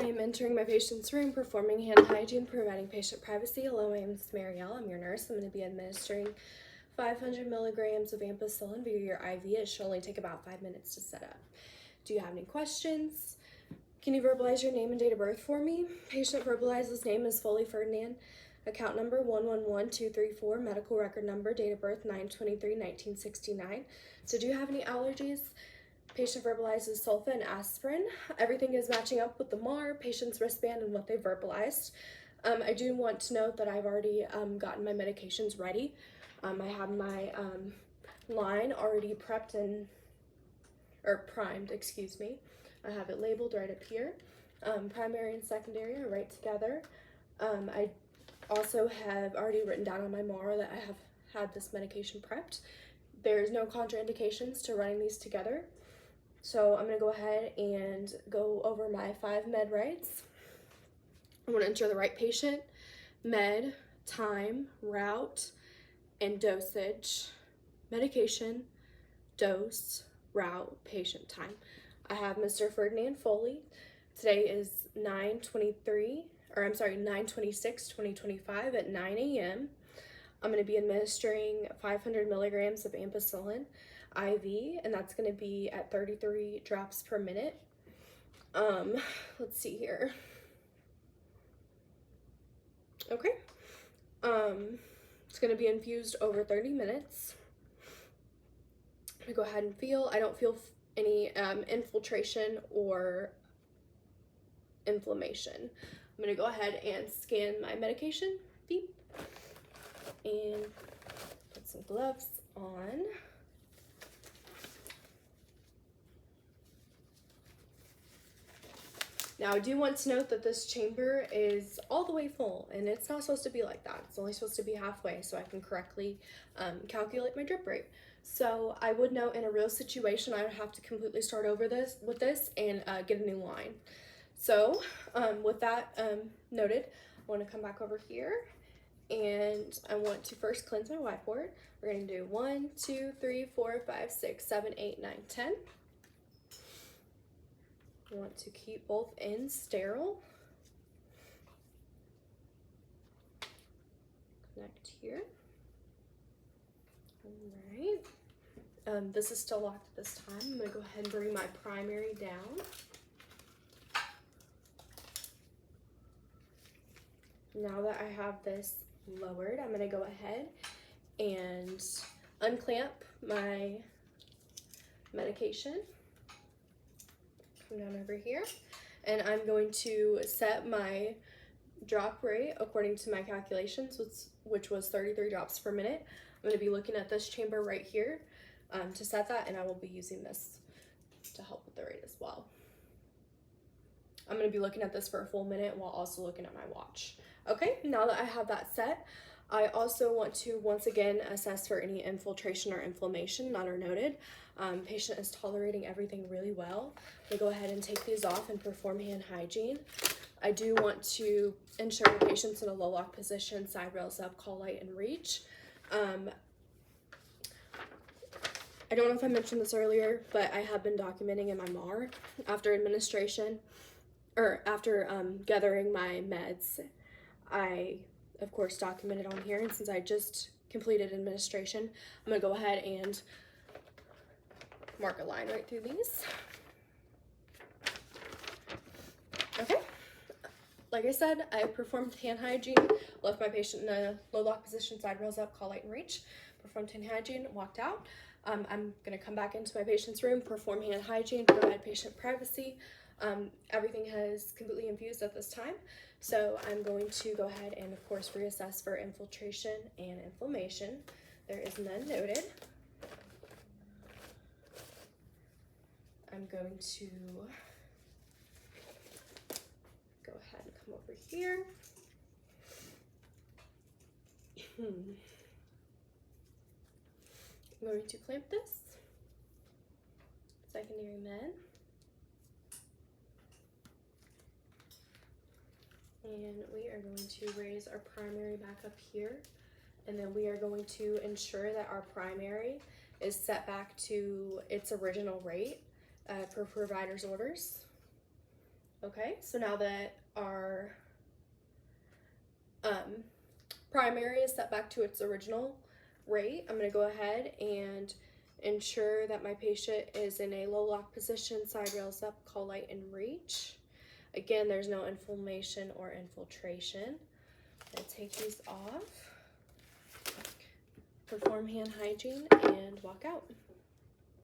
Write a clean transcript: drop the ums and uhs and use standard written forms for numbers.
I am entering my patient's room, performing hand hygiene, providing patient privacy. Hello, my name is Marielle. I'm your nurse. I'm going to be administering 500 milligrams of ampicillin via your IV. It should only take about 5 minutes to set up. Do you have any questions? Can you verbalize your name and date of birth for me? Patient verbalizes name is Foley Ferdinand. Account number 111234, medical record number, date of birth 9/23/1969. So do you have any allergies? Patient verbalizes sulfa and aspirin. Everything is matching up with the MAR, patient's wristband, and what they verbalized. I do want to note that I've already gotten my medications ready. I have my line already prepped or primed, excuse me. I have it labeled right up here. Primary and secondary are right together. I also have already written down on my MAR that I have had this medication prepped. There's no contraindications to running these together. So I'm going to go ahead and go over my 5 med rights. I want to enter the right patient, med, time, route, and dosage, medication, dose, route, patient, time. I have Mr. Ferdinand Foley. Today is 9/26/2025 at 9 a.m. I'm going to be administering 500 milligrams of ampicillin IV, and that's going to be at 33 drops per minute. Let's see here. Okay. It's going to be infused over 30 minutes. I'm going to go ahead and feel. I don't feel any infiltration or inflammation. I'm going to go ahead and scan my medication. Beep. And put some gloves on. Now, I do want to note that this chamber is all the way full, and it's not supposed to be like that. It's only supposed to be halfway so I can correctly calculate my drip rate. So I would note in a real situation, I would have to completely start over with this and get a new line. So with that noted, I want to come back over here, and I want to first cleanse my whiteboard. We're going to do 1, 2, 3, 4, 5, 6, 7, 8, 9, 10. I want to keep both ends sterile. Connect here. All right. This is still locked at this time. I'm going to go ahead and bring my primary down. Now that I have this lowered, I'm going to go ahead and unclamp my medication. Come down over here, and I'm going to set my drop rate according to my calculations, which was 33 drops per minute. I'm going to be looking at this chamber right here to set that, and I will be using this to help with the rate as well. I'm going to be looking at this for a full minute while also looking at my watch. Okay, now that I have that set, I also want to once again assess for any infiltration or inflammation, not are noted. Patient is tolerating everything really well. I'm going to go ahead and take these off and perform hand hygiene. I do want to ensure the patient's in a low lock position, side rails up, call light, and reach. I don't know if I mentioned this earlier, but I have been documenting in my MAR after administration, or after gathering my meds. I, of course, documented on here, and since I just completed administration, I'm going to go ahead and mark a line right through these. Okay. Like I said, I performed hand hygiene, left my patient in a low lock position, side rails up, call light, and reach, performed hand hygiene, walked out. I'm going to come back into my patient's room, perform hand hygiene, provide patient privacy. Everything has completely infused at this time, so I'm going to go ahead and, of course, reassess for infiltration and inflammation. There is none noted. I'm going to go ahead and come over here. I'm going to clamp this. Secondary med. And we are going to raise our primary back up here, and then we are going to ensure that our primary is set back to its original rate per provider's orders. Okay, so now that our primary is set back to its original rate, I'm going to go ahead and ensure that my patient is in a low lock position, side rails up, call light, and reach. Again, there's no inflammation or infiltration. I'm going to take these off, perform hand hygiene, and walk out.